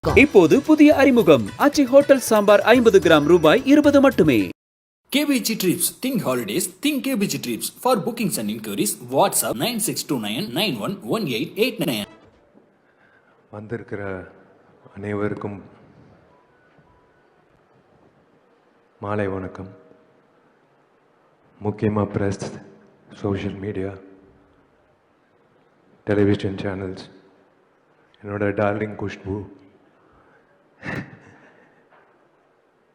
இப்போது புதிய அறிமுகம் அச்சி ஹோட்டல் சாம்பார் 50 கிராம் ரூபாய் 20 மட்டுமே. KBG Trips. Think holidays. Think KBG Trips. For bookings and inquiries, WhatsApp 9629911889. வந்திருக்கிற அனைவருக்கும் மாலை வணக்கம். முக்கியமாக press, social media, television channels, என்னோட டார்லிங் குஷ்பு,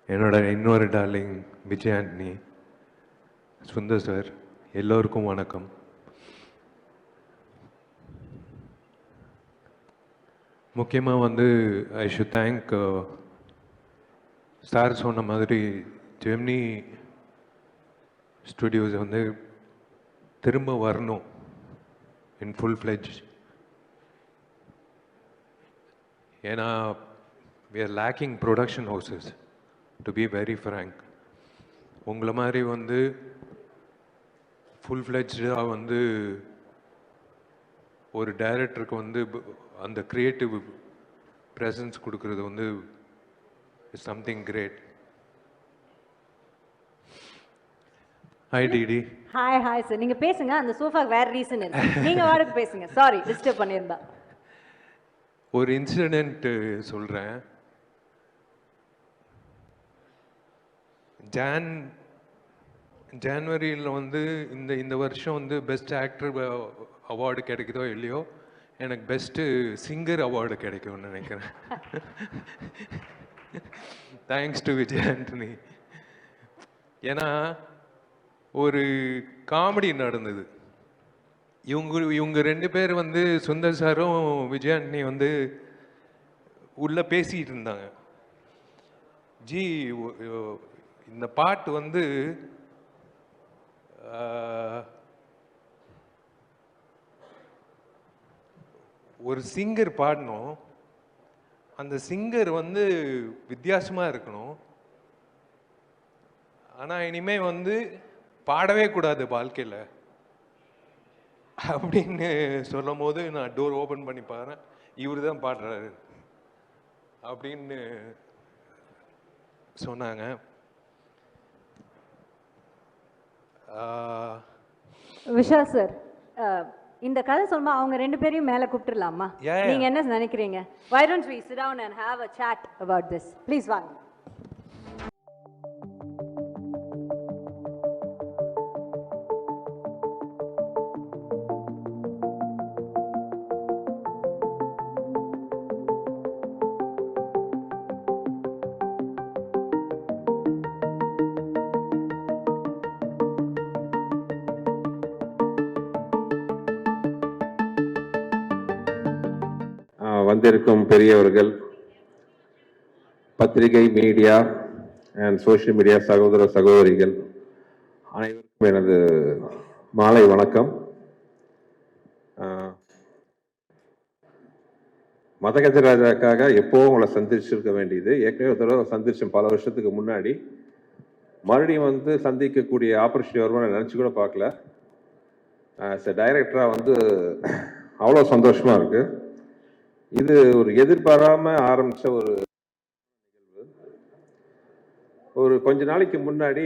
என்னோட இன்னொரு டார்லிங் விஜய் ஆண்டனி, சுந்தர் சார், எல்லோருக்கும் வணக்கம். முக்கியமாக ஐ ஷுட் தேங்க் சார் சொன்ன மாதிரி ஜெமினி ஸ்டுடியோஸ் திரும்ப வரணும் இன் ஃபுல் ஃப்ளெஜ். ஏன்னா we are lacking production houses, to be very frank. உங்களை மாதிரி ஃபுல் ஃப்ளெஜ்டாக ஒரு டைரக்டருக்கு அந்த க்ரியேட்டிவ் ப்ரெசன்ஸ் கொடுக்கறது is something great. Hi DD. Hi sir, நீங்கள் பேசுங்க. அந்த சோஃபாக்கு வேறு ரீசன் இருக்கு, நீங்கள் வாடகை பேசுங்க. சாரி டிஸ்டர்ப் பண்ணியிருந்தா. ஒரு இன்சிடெண்ட் சொல்கிறேன். ஜான்வரியில் இந்த வருஷம் பெஸ்ட் ஆக்டர் அவார்டு கிடைக்குதோ இல்லையோ, எனக்கு பெஸ்ட்டு சிங்கர் அவார்டு கிடைக்கும்னு நினைக்கிறேன். Thanks to Vijay Antony. ஏன்னா ஒரு காமெடி நடந்தது. இவங்க ரெண்டு பேர் சுந்தர் சாரும் விஜய் ஆண்டனி உள்ள பேசிட்டு இருந்தாங்க. ஜி, இந்த பாட்டு ஒரு சிங்கர் பாடணும், அந்த சிங்கர் வித்தியாசமா இருக்கணும், ஆனா இனிமே பாடவே கூடாது வாழ்க்கையில் அப்படின்னு சொல்லும் போது நான் டோர் ஓபன் பண்ணி பாருறேன், இவர் தான் பாடுறாரு அப்படின்னு சொன்னாங்க. விஷால் சார், இந்த கதை சொல்லுமா அவங்க ரெண்டு பேரையும் மேலே கூப்பிட்டுலாமா? நீங்க என்ன நினைக்கிறீங்க? Why don't we sit down and have a chat about this? Please வாங்க. வந்திருக்கும் பெரியவர்கள், பத்திரிகை, மீடியா அண்ட் சோஷியல் மீடியா சகோதர சகோதரிகள் அனைவருக்கும் எனது மாலை வணக்கம். மதகஜராஜாக்காக எப்போவும் உங்களை சந்திச்சிருக்க வேண்டியது. ஏற்கனவே ஒரு தடவை சந்திச்சோம் பல வருஷத்துக்கு முன்னாடி. மறுபடியும் சந்திக்கக்கூடிய ஆப்பர்ச்சுனிட்டி வருமானு நினச்சி கூட பார்க்கல. டைரக்டராக அவ்வளோ சந்தோஷமாக இருக்குது. இது ஒரு எதிர்பாராம ஆரம்பிச்ச ஒரு நிகழ்வு. ஒரு கொஞ்ச நாளைக்கு முன்னாடி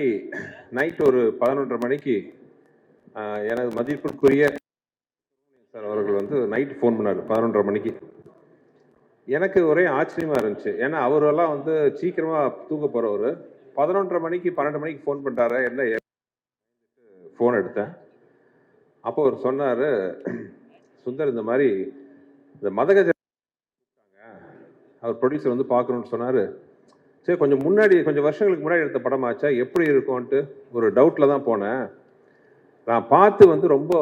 நைட் ஒரு 11:30 மணிக்கு எனது மதிப்பிற்குரிய சார் அவர்கள் நைட் ஃபோன் பண்ணார் 11:30 மணிக்கு. எனக்கு ஒரே ஆச்சரியமா இருந்துச்சு. ஏன்னா அவரெல்லாம் சீக்கிரமா தூங்க போறவர் 11:30 மணிக்கு 12 மணிக்கு ஃபோன் பண்றாரு. என்ன ஃபோன் எடுத்தேன். அப்போ அவர் சொன்னாரு, சுந்தர் இந்த மாதிரி இந்த மதகஜ அவர் ப்ரொடியூசர் பார்க்கணும்னு சொன்னார். சரி, கொஞ்சம் வருஷங்களுக்கு முன்னாடி எடுத்த படமாச்சா, எப்படி இருக்கும்ன்ட்டு ஒரு டவுட்டில் தான் போனேன். நான் பார்த்து ரொம்ப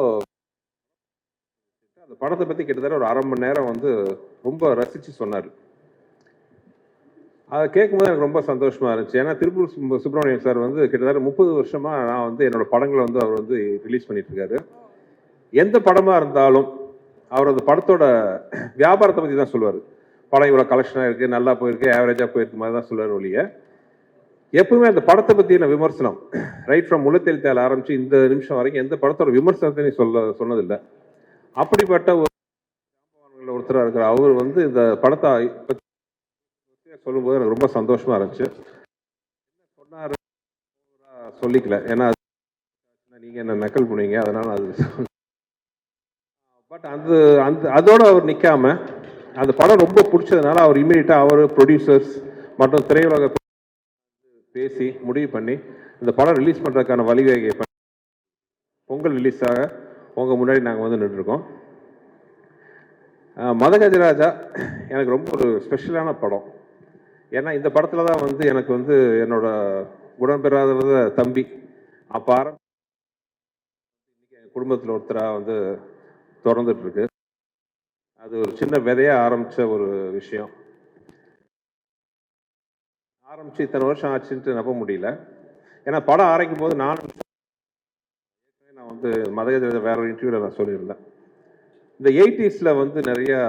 அந்த படத்தை பற்றி கிட்டத்தட்ட ஒரு 1/2 மணி நேரம் ரொம்ப ரசித்து சொன்னார். அதை கேட்கும்போது எனக்கு ரொம்ப சந்தோஷமாக இருந்துச்சு. ஏன்னா திருப்பூர் சுப்பிரமணியம் சார் கிட்டத்தட்ட 30 வருஷமாக நான் என்னோட படங்களை அவர் ரிலீஸ் பண்ணிட்டு இருக்காரு. எந்த படமாக இருந்தாலும் அவர் அந்த படத்தோட வியாபாரத்தை பற்றி தான் சொல்லுவார். படம் இவ்வளோ கலெக்ஷனாக இருக்குது, நல்லா போயிருக்கு, ஆவரேஜாக போயிருக்கு மாதிரி தான் சொல்லுவார் ஒழிய எப்பவுமே அந்த படத்தை பற்றின விமர்சனம் ரைட் ஃப்ரம் முள்ளத்தெழுத்தால் ஆரம்பித்து இந்த நிமிஷம் வரைக்கும் எந்த படத்தோட விமர்சனத்தை நீ சொன்னதில்லை. அப்படிப்பட்ட ஒரு ஒருத்தராக இருக்கிற அவர் இந்த படத்தை சொல்லும்போது எனக்கு ரொம்ப சந்தோஷமாக இருந்துச்சு. சொன்னார் சொல்லிக்கல, ஏன்னா நீங்கள் என்ன நக்கல் பண்ணுவீங்க, அதனால் அது பட் அந்த அந்த அதோடு அவர் நிற்காம அந்த படம் ரொம்ப பிடிச்சதுனால அவர் இமீடியட்டாக அவர் ப்ரொடியூசர்ஸ் மற்றும் திரையுலக பேசி முடிவு பண்ணி இந்த படம் ரிலீஸ் பண்ணுறதுக்கான வழிவகை பண்ணி பொங்கல் ரிலீஸாக உங்கள் முன்னாடி நாங்கள் வந்து நின்றுருக்கோம். மதகஜராஜா எனக்கு ரொம்ப ஒரு ஸ்பெஷலான படம். ஏன்னா இந்த படத்தில் தான் வந்து எனக்கு வந்து என்னோட உடன்பெறாத தம்பி அப்போ என் குடும்பத்தில் ஒருத்தராக வந்து தொடர்ந்துட்டுருக்கு. அது ஒரு சின்ன விதையாக ஆரம்பித்த ஒரு விஷயம். ஆரம்பித்து இத்தனை வருஷம் ஆச்சுன்ட்டு நம்ப முடியல. ஏன்னா படம் ஆரம்பிக்கும் போது நான் வந்து மதகஜராஜா வேற ஒரு இன்டர்வியூவில் நான் சொல்லியிருந்தேன், இந்த 80s வந்து நிறையா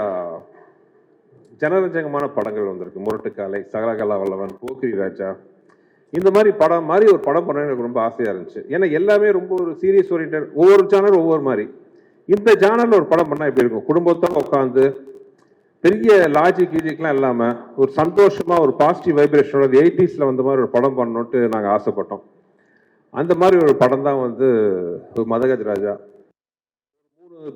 ஜனரஞ்சகமான படங்கள் வந்திருக்கு. முரட்டுக்காலை, சகலகலா வல்லவன், போக்கிரி ராஜா, இந்த மாதிரி படம் மாதிரி ஒரு படம் பண்ண எனக்கு ரொம்ப ஆசையாக இருந்துச்சு. ஏன்னா எல்லாமே ரொம்ப ஒரு சீரியஸ் ஓரியன்டட், ஒவ்வொரு ஜானர் ஒவ்வொரு மாதிரி. இந்த ஜானரில் ஒரு படம் பண்ணால் எப்படி இருக்கும்? குடும்பத்தோடு உட்காந்து பெரிய லாஜிக் கீஜிக்லாம் இல்லாமல் ஒரு சந்தோஷமாக ஒரு பாசிட்டிவ் வைப்ரேஷனோட 80s வந்த மாதிரி ஒரு படம் பண்ணணுன்ட்டு நாங்கள் ஆசைப்பட்டோம். அந்த மாதிரி ஒரு படம் தான் வந்து மதகஜராஜா. 3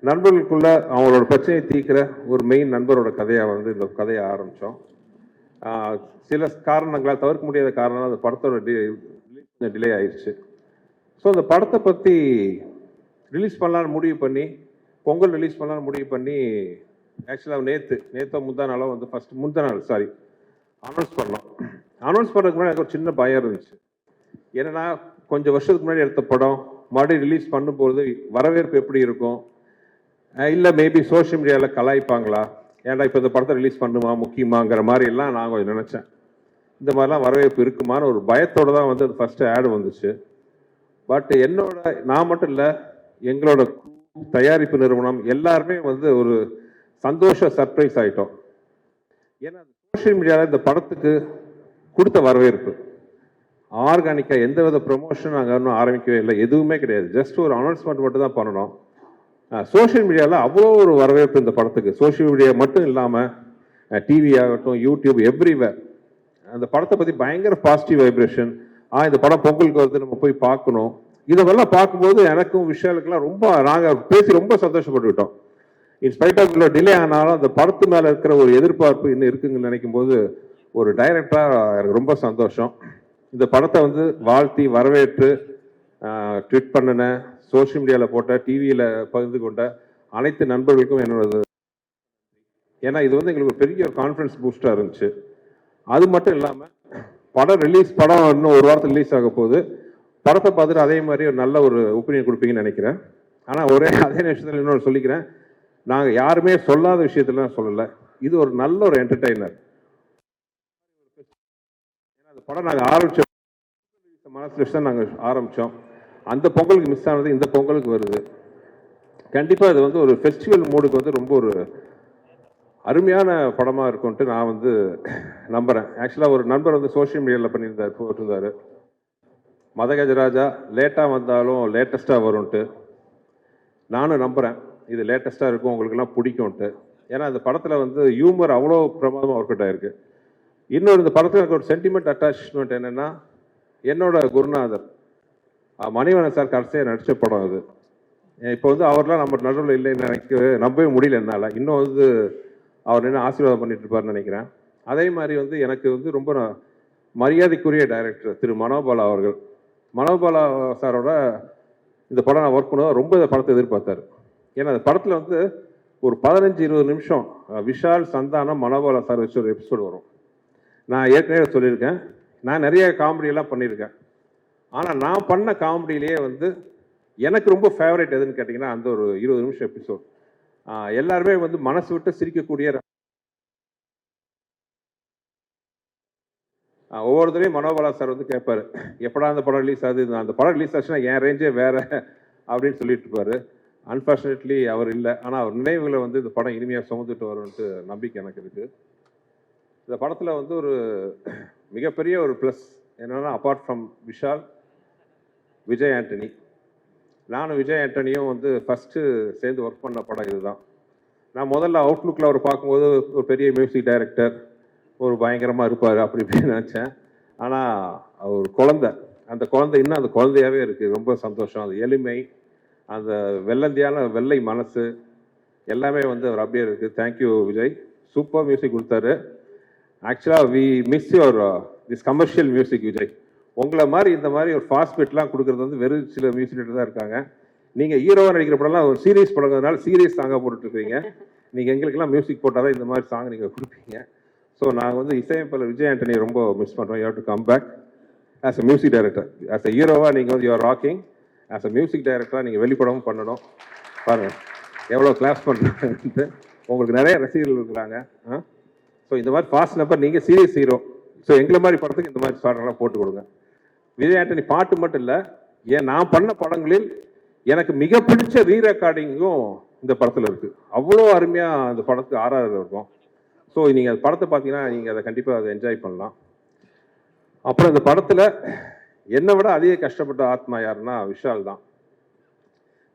நண்பர்களுக்குள்ள அவங்களோட பிரச்சனையை தீர்க்கிற ஒரு மெயின் நண்பரோட கதையாக வந்து இந்த கதையை ஆரம்பித்தோம். சில காரணங்களால், தவிர்க்க முடியாத காரணம், அந்த படத்தோட டிலே ஆயிடுச்சு. ஸோ அந்த படத்தை பற்றி ரிலீஸ் பண்ணலான்னு முடிவு பண்ணி, பொங்கல் ரிலீஸ் பண்ணலான்னு முடிவு பண்ணி, ஆக்சுவலாக நேற்று முந்தா நாளாக வந்து அனௌன்ஸ் பண்ணோம். அனௌன்ஸ் பண்ணுறதுக்கு முன்னாடி எனக்கு ஒரு சின்ன பயம் இருந்துச்சு. ஏன்னா கொஞ்சம் வருஷத்துக்கு முன்னாடி எடுத்த படம் மறுபடியும் ரிலீஸ் பண்ணும்போது வரவேற்பு எப்படி இருக்கும், இல்லை மேபி சோஷியல் மீடியாவில் கலாய்ப்பாங்களா, ஏன்டா இப்போ இந்த படத்தை ரிலீஸ் பண்ணுமா முக்கியமாங்கிற மாதிரி எல்லாம் நான் கொஞ்சம் நினச்சேன். இந்த மாதிரிலாம் வரவேற்பு இருக்குமான்னு ஒரு பயத்தோடு தான் வந்து அது ஃபஸ்ட்டு ஆடு வந்துச்சு. பட் நான் மட்டும் இல்லை, எங்களோட தயாரிப்பு நிறுவனம் எல்லாருமே வந்து ஒரு சந்தோஷ சர்ப்ரைஸ் ஆகிட்டோம். ஏன்னா சோஷியல் மீடியாவில் இந்த படத்துக்கு கொடுத்த வரவேற்பு ஆர்கானிக்காக எந்த வித ப்ரொமோஷன் நாங்கள் இன்னும் ஆரம்பிக்கவே இல்லை, எதுவுமே கிடையாது. ஜஸ்ட் ஒரு அனௌன்ஸ்மெண்ட் மட்டும் தான் பண்ணணும். சோஷியல் மீடியாவில் அவ்வளோ ஒரு வரவேற்பு இந்த படத்துக்கு. சோஷியல் மீடியா மட்டும் இல்லாமல் டிவி ஆகட்டும், யூடியூப், எவ்ரிவேர் அந்த படத்தை பற்றி பயங்கர பாசிட்டிவ் வைப்ரேஷன். இந்த படம் பொங்கலுக்கு வருது, நம்ம போய் பார்க்கணும். இதெல்லாம் பார்க்கும்போது எனக்கும் விஷயாலுக்கெல்லாம் ரொம்ப நாங்கள் பேசி ரொம்ப சந்தோஷப்பட்டுக்கிட்டோம். இன்ஸ்பைட் ஆஃப் இவ்வளோ டிலே ஆனாலும் அந்த படத்து மேலே இருக்கிற ஒரு எதிர்பார்ப்பு இன்னும் இருக்குங்கன்னு நினைக்கும் போது ஒரு டைரக்டராக எனக்கு ரொம்ப சந்தோஷம். இந்த படத்தை வந்து வாழ்த்தி வரவேற்று ட்வீட் பண்ணின, சோஷியல் மீடியாவில் போட்ட, டிவியில் பகிர்ந்து கொண்ட அனைத்து நண்பர்களுக்கும் என்னோட, ஏன்னா இது வந்து எங்களுக்கு ஒரு பெரிய ஒரு கான்ஃபிடன்ஸ் பூஸ்டாக இருந்துச்சு. அது மட்டும் இல்லாமல் படம் இன்னும் ஒரு வாரத்தில் ரிலீஸ் ஆக போகுது. படத்தை பார்த்துட்டு அதே மாதிரி ஒரு நல்ல ஒரு ஒப்பீனியன் கொடுப்பீங்கன்னு நினைக்கிறேன். ஆனால் அதே நிமிஷத்தில் இன்னொரு சொல்லிக்கிறேன், நாங்கள் யாருமே சொல்லாத விஷயத்துலாம் சொல்லலை. இது ஒரு நல்ல ஒரு என்டர்டெய்னர். ஏன்னா அந்த படம் நாங்கள் ஆரம்பித்தோம் மனசு தான் நாங்கள் ஆரம்பித்தோம். அந்த பொங்கலுக்கு மிஸ் ஆனது இந்த பொங்கலுக்கு வருது. கண்டிப்பாக இது வந்து ஒரு ஃபெஸ்டிவல் மூடுக்கு வந்து ரொம்ப ஒரு அருமையான படமாக இருக்கும்ன்ட்டு நான் வந்து நம்புகிறேன். ஆக்சுவலாக ஒரு நண்பர் வந்து சோஷியல் மீடியாவில் போட்டிருந்தார், மதகஜராஜா லேட்டாக வந்தாலும் லேட்டஸ்ட்டாக வரும்ன்ட்டு. நானும் நம்புகிறேன் இது லேட்டஸ்ட்டாக இருக்கும், உங்களுக்கெல்லாம் பிடிக்கும்ன்ட்டு. ஏன்னா இந்த படத்தில் வந்து ஹியூமர் அவ்வளோ பிரமாதமாக ஒர்க் அவுட் ஆகிருக்கு. இன்னொரு இந்த படத்தில் எனக்கு ஒரு சென்டிமெண்ட் அட்டாச்மெண்ட் என்னென்னா, என்னோட குருநாதர் மணிவண்ணன் சார் கடைசியாக நடித்த படம் அது. இப்போ வந்து அவர்லாம் நம்ம நடுவில் இல்லைன்னு நம்பவே முடியல என்னால். இன்னும் வந்து அவர் என்ன ஆசீர்வாதம் பண்ணிட்டு இருப்பார்னு நினைக்கிறேன். அதே மாதிரி வந்து எனக்கு வந்து ரொம்ப மரியாதைக்குரிய டைரக்டர் திரு மனோபாலா அவர்கள். மனோபாலா சாரோட இந்த படம் நான் ஒர்க் பண்ணுவோம், ரொம்ப இந்த படத்தை எதிர்பார்த்தாரு. ஏன்னா அந்த படத்தில் வந்து ஒரு 15-20 நிமிஷம் விஷால், சந்தானம், மனோபாலா சார் வச்சு ஒரு எபிசோடு வரும். நான் ஏற்கனவே சொல்லியிருக்கேன், நான் நிறைய காமெடியெல்லாம் பண்ணியிருக்கேன். ஆனால் நான் பண்ண காமெடியிலேயே வந்து எனக்கு ரொம்ப ஃபேவரட் எதுன்னு கேட்டிங்கன்னா அந்த ஒரு 20 நிமிஷம் எபிசோட். எல்லாருமே வந்து மனசு விட்டு சிரிக்கக்கூடிய, ஒவ்வொருத்தரையும் மனோபாலா சார் வந்து கேட்பாரு, எப்படா அந்த படம் ரிலீஸ் ஆகுது, அந்த படம் ரிலீஸ் ஆச்சுன்னா என் ரேஞ்சே வேற அப்படின்னு சொல்லிட்டு இருப்பாரு. அன்ஃபார்ச்சுனேட்லி அவர் இல்லை. ஆனால் அவர் நினைவுகளை வந்து இந்த படம் இனிமையாக சுமந்துட்டு வரும்ன்ட்டு நம்பிக்கை எனக்கு இருக்குது. இந்த படத்தில் வந்து ஒரு மிகப்பெரிய ஒரு ப்ளஸ் என்னென்னா, அப்பார்ட் ஃப்ரம் விஷால், விஜய் ஆண்டனி, நானும் விஜய் ஆண்டனியும் வந்து ஃபஸ்ட்டு சேர்ந்து ஒர்க் பண்ண படம் இதுதான். நான் முதல்ல அவுட்லுக்கில் அவர் பார்க்கும்போது ஒரு பெரிய மியூசிக் டைரக்டர், ஒரு பயங்கரமாக இருப்பார் அப்படி இப்படின்னு நினச்சேன். ஆனால் ஒரு குழந்தை, அந்த குழந்தை இன்னும் அந்த குழந்தையாகவே இருக்குது. ரொம்ப சந்தோஷம். அது எளிமை, அந்த வெள்ளந்தியான வெள்ளை மனசு எல்லாமே வந்து அவர் அப்படியே இருக்குது. தேங்க்யூ விஜய், சூப்பர் மியூசிக் கொடுத்தாரு. ஆக்சுவலாக we miss your this commercial music Vijay. உங்களை மாதிரி இந்த மாதிரி ஒரு ஃபாஸ்ட் பீட்லாம் கொடுக்குறது வந்து வெறும் சில மியூசிக் தான் இருக்காங்க. நீங்கள் ஹீரோவாக நடிக்கிற படம்லாம் ஒரு சீரியஸ் படங்கிறதுனால சீரியஸ் சாங்காக போட்டுட்ருக்கீங்க. நீங்கள் எங்களுக்கெல்லாம் மியூசிக் போட்டால் தான் இந்த மாதிரி சாங் நீங்கள் கொடுப்பீங்க. ஸோ நாங்கள் வந்து இசையமைப்பாளர் விஜய் ஆண்டனி ரொம்ப மிஸ் பண்ணுறோம். You have to come back as a music director. As a ஹீரோவாக நீங்கள் வந்து you're rocking. As a music டைரக்டராக நீங்கள் வெளிப்படவும் பண்ணணும். பாருங்கள் எவ்வளோ கிளாஸ் பண்ணுறாங்க. உங்களுக்கு நிறைய ரசிகர்கள் இருக்கிறாங்க. ஸோ இந்த மாதிரி ஃபாஸ்ட் நம்பர் நீங்கள் சீரியஸ் ஹீரோ. ஸோ எங்களை மாதிரி படத்துக்கு இந்த மாதிரி பாடலாம் போட்டு கொடுங்க. விஜய் ஆண்டனி பாட்டு மட்டும் இல்லை, ஏன் நான் பண்ண படங்களில் எனக்கு மிக பிடிச்ச ரீ ரெக்கார்டிங்கும் இந்த படத்தில் இருக்குது. அவ்வளோ அருமையாக அந்த படத்துக்கு ஆர்ஆர் இருக்கும். ஸோ நீங்கள் அந்த படத்தை பார்த்தீங்கன்னா நீங்கள் அதை கண்டிப்பாக அதை என்ஜாய் பண்ணலாம். அப்புறம் இந்த படத்தில் என்னை விட அதிக கஷ்டப்பட்ட ஆத்மா யாருன்னா விஷால் தான்.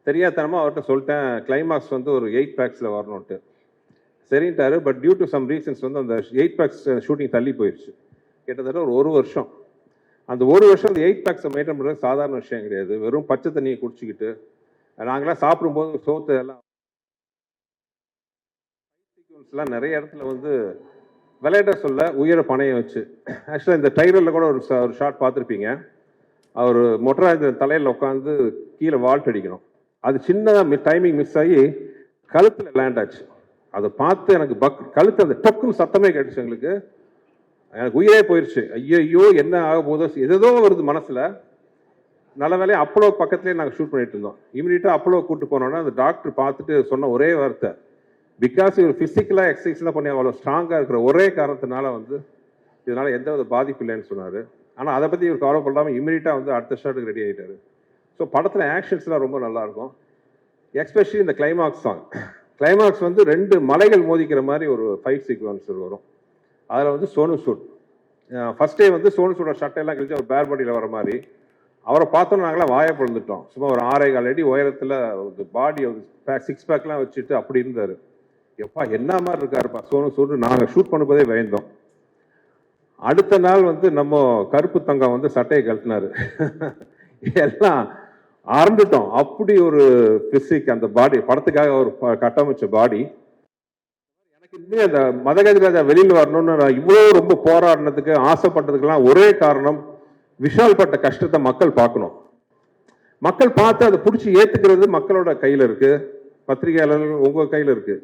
தெரியாதனமாக அவர்கிட்ட சொல்லிட்டேன் கிளைமாக்ஸ் வந்து ஒரு 8 பேக்ஸில் வரணுன்ட்டு. சரின்ட்டாரு. But due to some reasons வந்து அந்த 8 பேக்ஸ் ஷூட்டிங் தள்ளி போயிடுச்சு. கிட்டத்தட்ட ஒரு வருஷம். அந்த ஒரு வருஷம் அந்த 8 பேக்ஸை மெயின்டைன் பண்ணுறது சாதாரண விஷயம் கிடையாது. வெறும் பச்சை தண்ணியை குடிச்சிக்கிட்டு நாங்களாம் சாப்பிடும்போது சோத்து எல்லாம் நிறைய இடத்துல வந்து விளையாட்ட சொல்ல உயர பணையை வச்சு. ஆக்சுவலாக இந்த டைலரில் கூட ஒரு ஷாட் பார்த்துருப்பீங்க. அவர் மொட்டராஜ தலையில் உட்காந்து கீழே வால்ட் அடிக்கணும். அது சின்னதாக டைமிங் மிஸ் ஆகி கழுத்தில் லேண்ட் ஆச்சு. அதை பார்த்து எனக்கு கழுத்து அந்த டொக்குன்னு சத்தமே கேட்டுச்சு. எங்களுக்கு உயிரே போயிடுச்சு. ஐயோ என்ன ஆக போதோ ஏதோ வருது மனசுல. நல்ல வேலையை அப்போலோ பக்கத்துலேயே நாங்கள் ஷூட் பண்ணிட்டு இருந்தோம். இமீடியட்டாக அப்போலோ கூப்பிட்டு போனோன்னா அந்த டாக்டர் பார்த்துட்டு சொன்ன ஒரே வார்த்தை, பிகாஸ் இவர் ஃபிசிக்கலாக எக்ஸசைஸ்லாம் பண்ணி அவ்வளோ ஸ்ட்ராங்காக இருக்கிற ஒரே காரணத்தினால வந்து இதனால எந்த வித பாதிப்பு இல்லைன்னு சொன்னார். ஆனால் அதை பற்றி இவர் கவலைப்படாமல் இமீடியட்டாக வந்து அடுத்த ஷாட்டுக்கு ரெடி ஆகிட்டாரு. ஸோ படத்தில் ஆக்ஷன்ஸ்லாம் ரொம்ப நல்லாயிருக்கும். எஸ்பெஷலி இந்த கிளைமாக்ஸ் சாங். கிளைமாக்ஸ் வந்து 2 மலைகள் மோதிக்கிற மாதிரி ஒரு ஃபைட் சீக்வன்ஸ் வரும். அதில் வந்து சோனு சூட் ஃபர்ஸ்டே வந்து சோனு சூடோட சட்டையெல்லாம் கழிச்சு அவர் பேர் பாடியில் வர மாதிரி அவரை பார்த்தோன்னா நாங்களாம் வாயை பிறந்துட்டோம். சும்மா ஒரு 6.25 அடி உயரத்தில் பாடி 6 பேக்லாம் வச்சுட்டு அப்படி இருந்தார். எப்பா என்ன மாதிரி இருக்காருப்பா சோனு சூடு. நாங்கள் ஷூட் பண்ணும்போதே பயந்தோம். அடுத்த நாள் வந்து நம்ம கருப்பு தங்கம் வந்து சட்டையை கழட்டினாரு. எல்லாம் ஆரம்பிட்டோம். அப்படி ஒரு பிசிக் அந்த பாடி படத்துக்காக ஒரு கட்டமைச்ச பாடி. எனக்கு இன்னும் அந்த மதகஜராஜா வெளியில் வரணும்னு நான் இவ்வளோ ரொம்ப போராடினதுக்கு ஆசைப்பட்டதுக்கெல்லாம் ஒரே காரணம், விஷால் பட்ட கஷ்டத்தை மக்கள் பார்க்கணும். மக்கள் பார்த்து அதை பிடிச்சி ஏற்றுக்கிறது மக்களோட கையில் இருக்கு, பத்திரிகையாளர்கள் உங்க கையில் இருக்கு.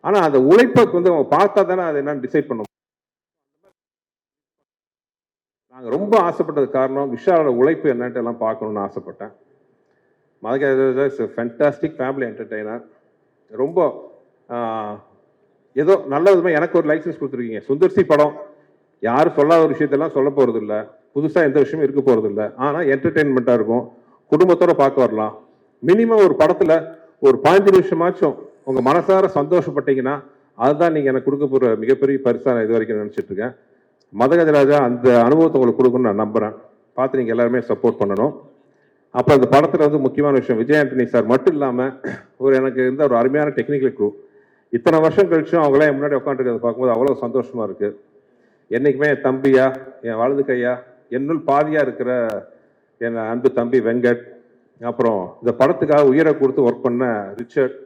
ஆனா அந்த உழைப்பை வந்து அவங்க பார்த்தா தானே அதை என்னன்னு டிசைட் பண்ணும். நாங்கள் ரொம்ப ஆசைப்பட்டது காரணம் விஷாலோட உழைப்பு என்னன்ட்டு எல்லாம் பார்க்கணும்னு ஆசைப்பட்டேன். Madha Gaja Raja is fantastic family entertainer. ரொம்ப ஏதோ நல்ல விதமாக எனக்கு ஒரு லைசன்ஸ் கொடுத்துருக்கீங்க. சுந்தர்சி படம் யாரும் சொல்லாத ஒரு விஷயத்தெல்லாம் சொல்ல போகிறது இல்லை, புதுசாக எந்த விஷயமும் இருக்க போகிறது இல்லை. ஆனால் என்டர்டெயின்மெண்ட்டாக இருக்கும், குடும்பத்தோட பார்க்க வரலாம். மினிமம் ஒரு படத்தில் ஒரு 15 நிமிஷமாச்சும் உங்கள் மனசார சந்தோஷப்பட்டீங்கன்னா அதுதான் நீங்கள் எனக்கு கொடுக்க போகிற மிகப்பெரிய பரிசாக நான் இது வரைக்கும் நினச்சிட்டு இருக்கேன். மதகஜராஜா அந்த அனுபவத்தை உங்களுக்கு கொடுக்கணும்னு நான் நம்புகிறேன். பார்த்து நீங்கள் எல்லாருமே சப்போர்ட் பண்ணணும். அப்புறம் அந்த படத்தில் வந்து முக்கியமான விஷயம், விஜய் ஆண்டனி சார் மட்டும் இல்லாமல் எனக்கு இருந்த ஒரு அருமையான டெக்னிக்கல் குரூ. இத்தனை வருஷம் கழிச்சும் அவங்களாம் என் முன்னாடி உட்காந்துருக்கிறத பார்க்கும்போது அவ்வளோ சந்தோஷமாக இருக்குது. என்றைக்குமே என் தம்பியா, என் வலது கையா, என்னுள் பாதியாக இருக்கிற என் அன்பு தம்பி வெங்கட், அப்புறம் இந்த படத்துக்காக உயிரை கொடுத்து ஒர்க் பண்ண ரிச்சர்ட்,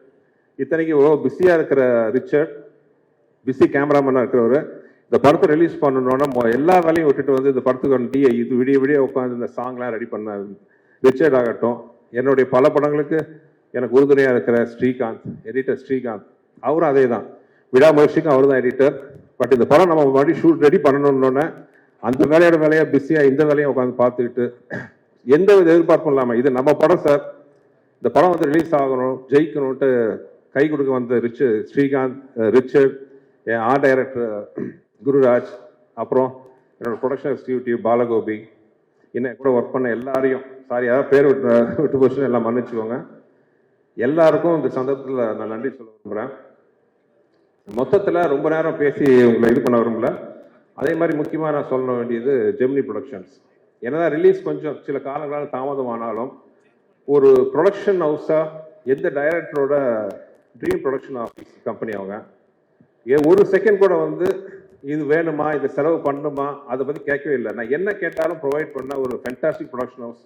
இத்தனைக்கு இவ்வளோ பிஸியாக இருக்கிற ரிச்சர்ட், பிஸி கேமராமேனாக இருக்கிறவர், இந்த படத்தை ரிலீஸ் பண்ணணுன்னா எல்லா வேலையும் விட்டுட்டு வந்து இந்த படத்துக்கு வந்து இது விடிய உட்காந்து இந்த சாங்லாம் ரெடி பண்ண ரிச்சர்ட் ஆகட்டும், என்னுடைய பல படங்களுக்கு எனக்கு உறுதுணையாக இருக்கிற ஸ்ரீகாந்த், எடிட்டர் ஸ்ரீகாந்த், அவரும் அதே தான், விடாமுயற்சிக்கும் அவர் தான் எடிட்டர். பட் இந்த படம் நம்ம மறுபடியும் ஷூட் ரெடி பண்ணணுன்னொன்னே அந்த வேலையோட வேலையாக பிஸியாக இந்த வேலையை உட்காந்து பார்த்துக்கிட்டு எந்த வித எதிர்பார்ப்பும் இல்லாமல் இது நம்ம படம் சார், இந்த படம் வந்து ரிலீஸ் ஆகணும், ஜெயிக்கணும்ட்டு கை கொடுக்க வந்த ஸ்ரீகாந்த், ரிச்சர்ட், என் ஆர்ட் டைரக்டர் குருராஜ், அப்புறம் என்னோட ப்ரொடக்ஷன் எக்ஸிக்யூட்டிவ் பாலகோபி, இன்னும் கூட ஒர்க் பண்ண எல்லாரையும், சாரி யாராவது பேர் விட்டு போச்சு எல்லாம் மன்னிச்சுக்கோங்க. எல்லாருக்கும் இந்த சந்தர்ப்பத்தில் நான் நன்றி சொல்ல விரும்புகிறேன். மொத்தத்தில் ரொம்ப நேரம் பேசி உங்களை இது பண்ண விரும்பல. அதே மாதிரி முக்கியமாக நான் சொல்ல வேண்டியது ஜெமினி ப்ரொடக்ஷன்ஸ். என்னதான் ரிலீஸ் கொஞ்சம் சில காலங்களால் தாமதமானாலும் ஒரு ப்ரொடக்ஷன் ஹவுஸாக எந்த டைரக்டரோட ட்ரீம் ப்ரொடக்ஷன் ஆஃபீஸ் கம்பெனி அவங்க ஒரு செகண்ட் கூட வந்து இது வேணுமா, இது செலவு பண்ணணுமா, அதை பற்றி கேட்கவே இல்லை. நான் என்ன கேட்டாலும் ப்ரொவைட் பண்ண ஒரு ஃபென்டாஸ்டிக் ப்ரொடக்ஷன் ஹவுஸ்.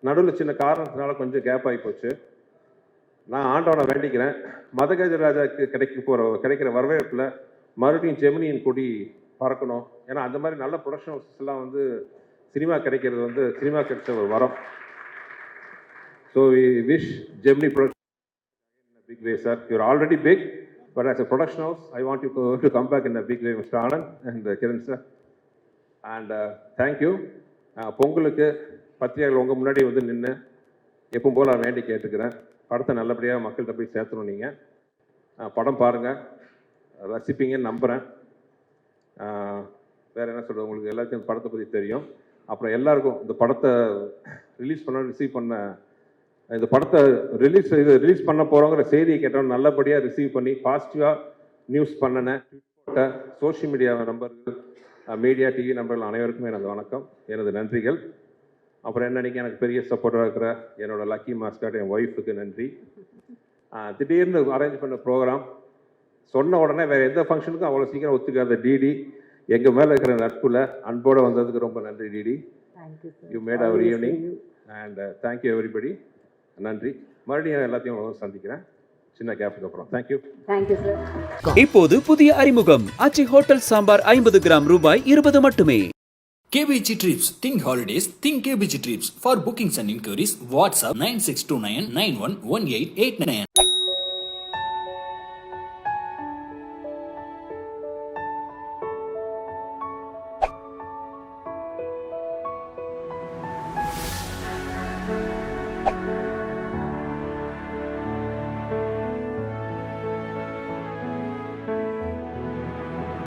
நடுவில் சின்ன காரணத்தினால கொஞ்சம் கேப் ஆகி போச்சு. நான் ஆண்டவனை வேண்டிக்கிறேன், மதகஜராஜாவுக்கு கிடைக்கிற வரவேற்பில் மறுபடியும் ஜெமினியின் கொடி பறக்கணும். ஏன்னா அந்த மாதிரி நல்ல ப்ரொடக்ஷன் ஹவுசஸ் எல்லாம் வந்து சினிமா கிடைக்கிறது வந்து சினிமா கிடைச்ச ஒரு வரம். So we wish Gemini production big way, sir. You're already big, but as a production house, I want you to come back in a big way, Mr. Anand and Kiran, sir. And thank you. பொங்கலுக்கு பத்திரிகைகள் உங்கள் முன்னாடி வந்து நின்று எப்பவும் போல் நான் வேண்டி கேட்டுக்கிறேன், படத்தை நல்லபடியாக மக்கள்கிட்ட போய் சேர்த்தணும். நீங்கள் படம் பாருங்கள், ரசிப்பீங்கன்னு நம்புகிறேன். வேறு என்ன சொல்கிறது, உங்களுக்கு எல்லாத்தையும் இந்த படத்தை பற்றி தெரியும். அப்புறம் எல்லாருக்கும் இந்த படத்தை ரிலீஸ் ரிசீவ் பண்ண, இந்த படத்தை ரிலீஸ் பண்ண போகிறோங்கிற செய்தியை கேட்டோம், நல்லபடியாக ரிசீவ் பண்ணி பாசிட்டிவாக நியூஸ் பண்ணினேன். சோஷியல் மீடியா நம்பர்கள், மீடியா டிவி நம்பர்கள் அனைவருக்குமே எனது வணக்கம், எனது நன்றிகள். அப்புறம் என்னன்னைக்கு எனக்கு பெரிய சப்போர்ட்டாக இருக்கிற என்னோட லக்கி மாஸ்காட், என் ஒய்ஃபுக்கு நன்றி. திடீர்னு அரேஞ்ச் பண்ண ப்ரோக்ராம் சொன்ன உடனே வேறு எந்த ஃபங்க்ஷனுக்கும் அவ்வளோ சீக்கிரம் ஒத்துக்காத டிடி, எங்கள் மேலே இருக்கிற நட்புல அன்போடு வந்ததுக்கு ரொம்ப நன்றி DD. You made our evening and thank you everybody. நன்றி. மறுபடியும் எல்லாத்தையும் சந்திக்கிறேன் சின்ன கேப்புக்கு அப்புறம். தேங்க்யூ. Thank you sir. இப்போது புதிய அறிமுகம் ஆச்சி ஹோட்டல் சாம்பார் 50 கிராம் ரூபாய் 20 மட்டுமே. KBG Trips, think holidays, think KBG Trips. For bookings and inquiries, WhatsApp 9629 911889.